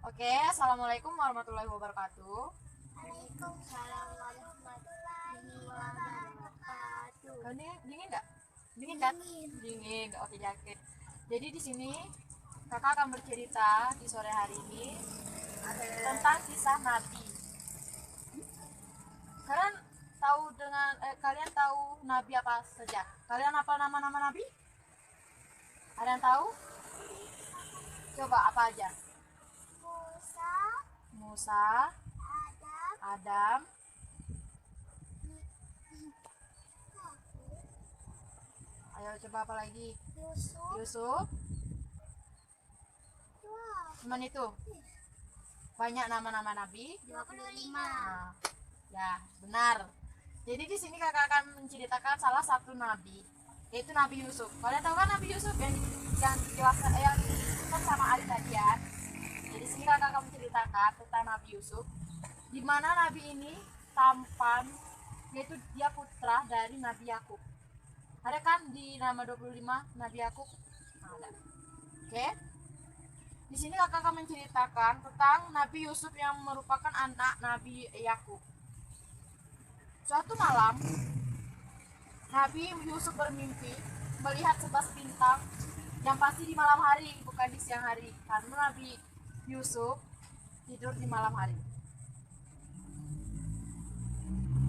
Oke, assalamualaikum warahmatullahi wabarakatuh. Waalaikumsalam warahmatullahi wabarakatuh. Ini dingin nggak? Dingin kan? Dingin. Dingin. Oke, jaket. Jadi di sini kakak akan bercerita di sore hari ini tentang kisah Nabi. Kalian tahu Nabi apa saja? Kalian hafal nama-nama Nabi? Ada yang tahu? Coba apa aja? Musa, Musa, Adam, Adam, ayo coba apa lagi? Yusuf. Yusuf, Wow, cuman itu. Banyak nama-nama Nabi. 25. Nah, ya, benar. Jadi di sini kakak akan menceritakan salah satu nabi, yaitu Nabi Yusuf. Kalian tahu kan Nabi Yusuf yang dijelaskan yang disebutkan sama Ali tadi ya. Jadi di sini kakak akan menceritakan tentang Nabi Yusuf, di mana nabi ini tampan, yaitu dia putra dari Nabi Yakub. Ada kan di nama 25 Nabi Yakub? Ada. Oke. Di sini kakak akan menceritakan tentang Nabi Yusuf yang merupakan anak Nabi Yakub. Suatu malam, Nabi Yusuf bermimpi melihat 11 bintang, yang pasti di malam hari, bukan di siang hari, karena Nabi Yusuf tidur di malam hari.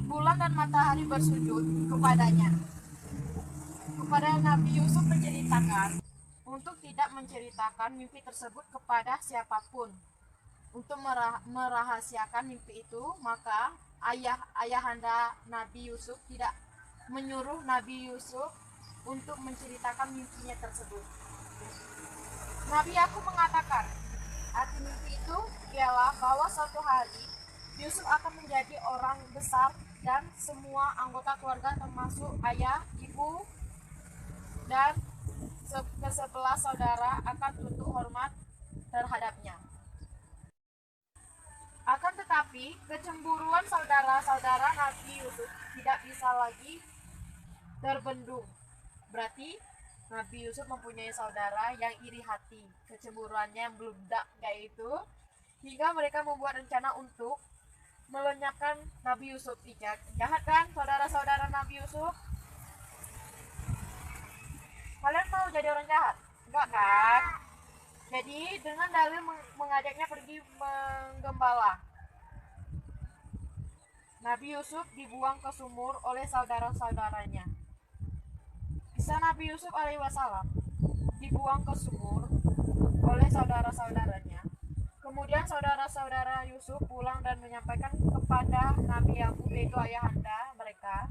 Bulan dan matahari bersujud kepadanya. Kepada Nabi Yusuf menceritakan untuk tidak menceritakan mimpi tersebut kepada siapapun. Untuk merahasiakan mimpi itu, maka ayahanda Nabi Yusuf tidak menyuruh Nabi Yusuf untuk menceritakan mimpinya tersebut. Nabi Yakub mengatakan, arti mimpi itu ialah bahwa suatu hari Yusuf akan menjadi orang besar dan semua anggota keluarga termasuk ayah, ibu, dan ke-11 saudara akan tunduk hormat terhadapnya. Akan tetapi, kecemburuan saudara-saudara Nabi Yusuf tidak bisa lagi terbendung. Berarti Nabi Yusuf mempunyai saudara yang iri hati, kecemburuannya yang meledak yaitu hingga mereka membuat rencana untuk melenyapkan Nabi Yusuf. Jahat kan saudara-saudara Nabi Yusuf? Kalian mau jadi orang jahat? Enggak kan? Jadi dengan dalil mengajaknya pergi menggembala. Nabi Yusuf dibuang ke sumur oleh saudara-saudaranya. Kisah Nabi Yusuf alaihissalam dibuang ke sumur oleh saudara-saudaranya. Kemudian saudara-saudara Yusuf pulang dan menyampaikan kepada Nabi Yakub, yaitu ayahanda mereka,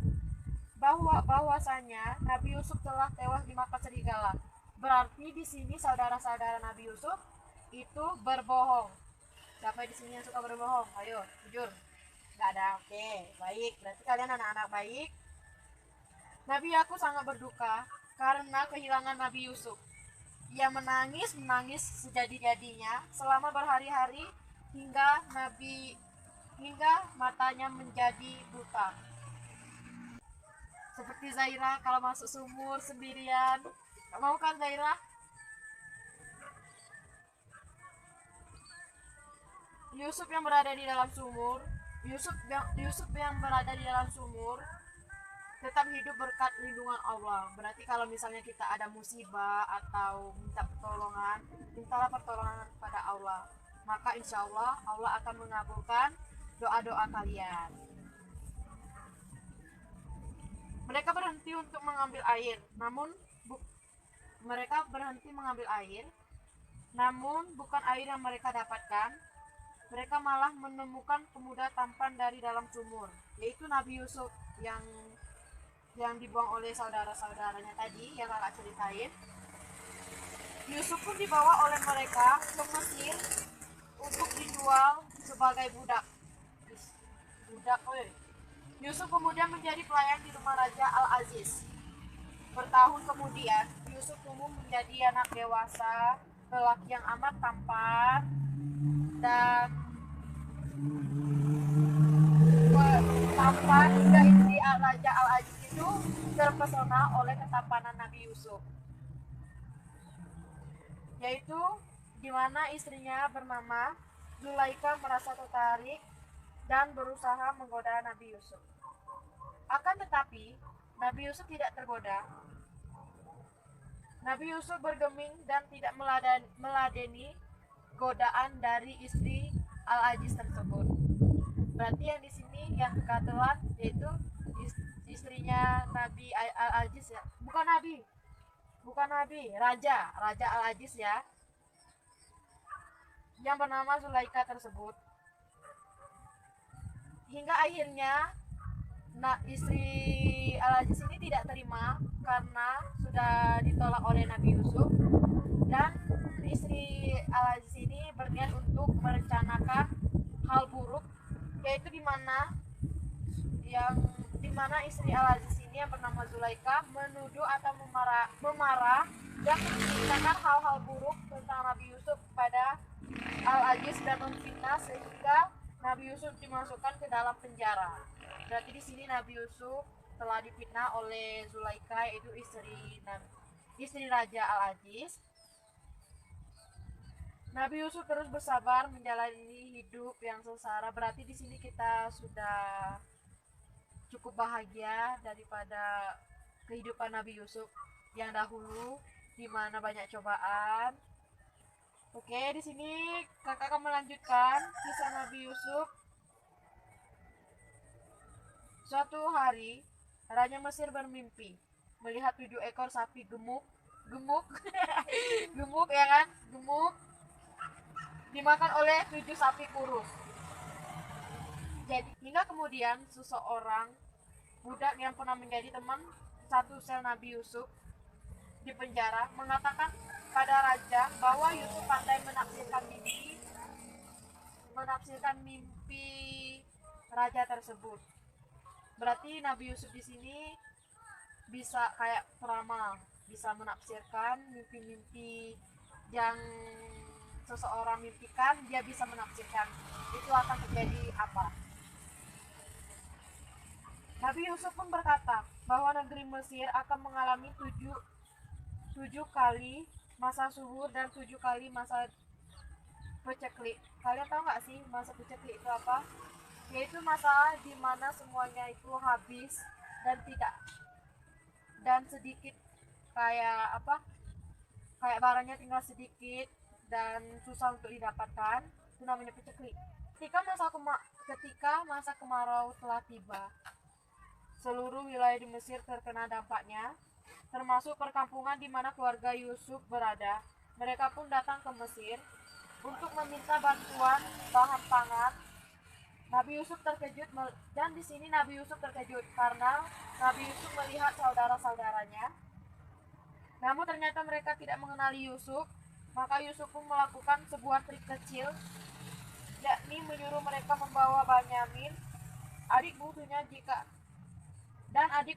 bahwasanya Nabi Yusuf telah tewas dimakan serigala. Berarti di sini saudara-saudara Nabi Yusuf itu berbohong. Siapa di sini yang suka berbohong? Ayo, jujur. Gak ada. Oke, baik. Berarti kalian anak-anak baik. Nabi Yakub sangat berduka karena kehilangan Nabi Yusuf. Ia menangis sejadi-jadinya selama berhari-hari hingga matanya menjadi buta. Seperti Zaira kalau masuk sumur sendirian. Gak mau kan Zaira? Yusuf yang berada di dalam sumur, Yusuf yang berada di dalam sumur tetap hidup berkat lindungan Allah. Berarti kalau misalnya kita ada musibah atau minta pertolongan, mintalah pertolongan kepada Allah. Maka insya Allah Allah akan mengabulkan doa-doa kalian. Mereka berhenti untuk mengambil air, namun bukan air yang mereka dapatkan. Mereka malah menemukan pemuda tampan dari dalam sumur, yaitu Nabi Yusuf yang dibuang oleh saudara-saudaranya tadi yang kakak ceritain. Yusuf pun dibawa oleh mereka ke Mesir untuk dijual sebagai budak. Yusuf kemudian menjadi pelayan di rumah Raja Al-Aziz. Bertahun kemudian, Yusuf tumbuh menjadi anak dewasa, lelaki yang amat tampan dan hingga istri Raja Al-Aziz itu terpesona oleh ketampanan Nabi Yusuf. Yaitu di mana istrinya bernama Zulaikha merasa tertarik dan berusaha menggoda Nabi Yusuf. Akan tetapi, Nabi Yusuf tidak tergoda. Nabi Yusuf bergeming dan tidak meladeni godaan dari istri Al-Aziz tersebut. Berarti yang di sini yang kegatelan yaitu istrinya Nabi Al-Aziz ya. Bukan Nabi, Raja Al-Aziz ya. Yang bernama Zulaikha tersebut. Hingga akhirnya istri Al-Aziz ini tidak terima karena sudah ditolak oleh Nabi Yusuf, dan istri Al-Aziz ini berniat untuk merencanakan hal buruk, yaitu dimana istri Al-Aziz ini yang bernama Zulaikha menuduh atau memarah dan menceritakan hal-hal buruk tentang Nabi Yusuf pada Al-Aziz dan memfitnah sehingga Nabi Yusuf dimasukkan ke dalam penjara. Berarti di sini Nabi Yusuf telah difitnah oleh Zulaikha, yaitu istri Raja Al-Aziz. Nabi Yusuf terus bersabar menjalani hidup yang sengsara. Berarti di sini kita sudah cukup bahagia daripada kehidupan Nabi Yusuf yang dahulu, di mana banyak cobaan. Oke, di sini kakak akan melanjutkan kisah Nabi Yusuf. Suatu hari, Raja Mesir bermimpi melihat 7 ekor sapi gemuk ya kan, gemuk dimakan oleh 7 sapi kurus. Jadi hingga kemudian seseorang budak yang pernah menjadi teman satu sel Nabi Yusuf di penjara mengatakan pada raja bahwa Yusuf pandai menafsirkan mimpi raja tersebut. Berarti Nabi Yusuf di sini bisa kayak peramal, bisa menafsirkan mimpi-mimpi yang seseorang mimpikan, dia bisa menafsirkan itu akan terjadi apa. Nabi Yusuf pun berkata bahwa negeri Mesir akan mengalami 7 kali masa subur dan 7 kali masa peceklik. Kalian tahu nggak sih masa peceklik itu apa? Yaitu masa di mana semuanya itu habis dan sedikit kayak barangnya tinggal sedikit dan susah untuk didapatkan. Itu namanya peceklik. Ketika masa kemarau telah tiba, seluruh wilayah di Mesir terkena dampaknya, termasuk perkampungan di mana keluarga Yusuf berada. Mereka pun datang ke Mesir untuk meminta bantuan bahan pangan. Nabi Yusuf terkejut, dan di sini Nabi Yusuf terkejut karena Nabi Yusuf melihat saudara-saudaranya. Namun ternyata mereka tidak mengenali Yusuf. Maka Yusuf pun melakukan sebuah trik kecil, yakni menyuruh mereka membawa Benyamin, adik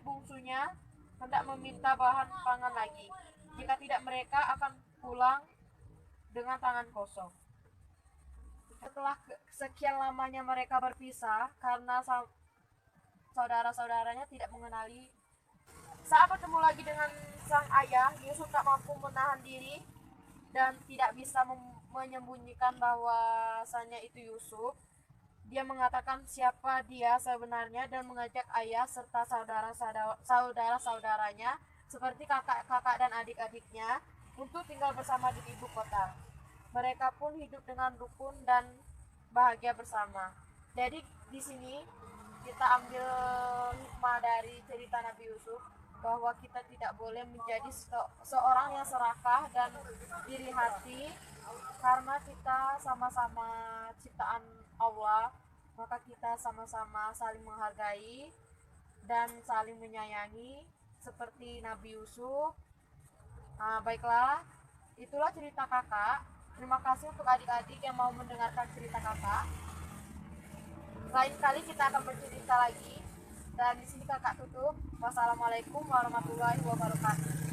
bungsunya hendak meminta bahan pangan lagi. Jika tidak, mereka akan pulang dengan tangan kosong. Setelah sekian lamanya mereka berpisah karena saudara-saudaranya tidak mengenali. Saat bertemu lagi dengan sang ayah, Yusuf tak mampu menahan diri dan tidak bisa menyembunyikan bahwasannya itu Yusuf. Dia mengatakan siapa dia sebenarnya dan mengajak ayah serta saudara-saudaranya seperti kakak-kakak dan adik-adiknya untuk tinggal bersama di ibu kota. Mereka pun hidup dengan rukun dan bahagia bersama. Jadi di sini kita ambil hikmah dari cerita Nabi Yusuf bahwa kita tidak boleh menjadi seorang yang serakah dan iri hati, karena kita sama-sama ciptaan Allah, maka kita sama-sama saling menghargai dan saling menyayangi seperti Nabi Yusuf. Baiklah, itulah cerita kakak. Terima kasih untuk adik-adik yang mau mendengarkan cerita kakak. Lain kali kita akan bercerita lagi. Dan di sini kakak tutup. Wassalamualaikum warahmatullahi wabarakatuh.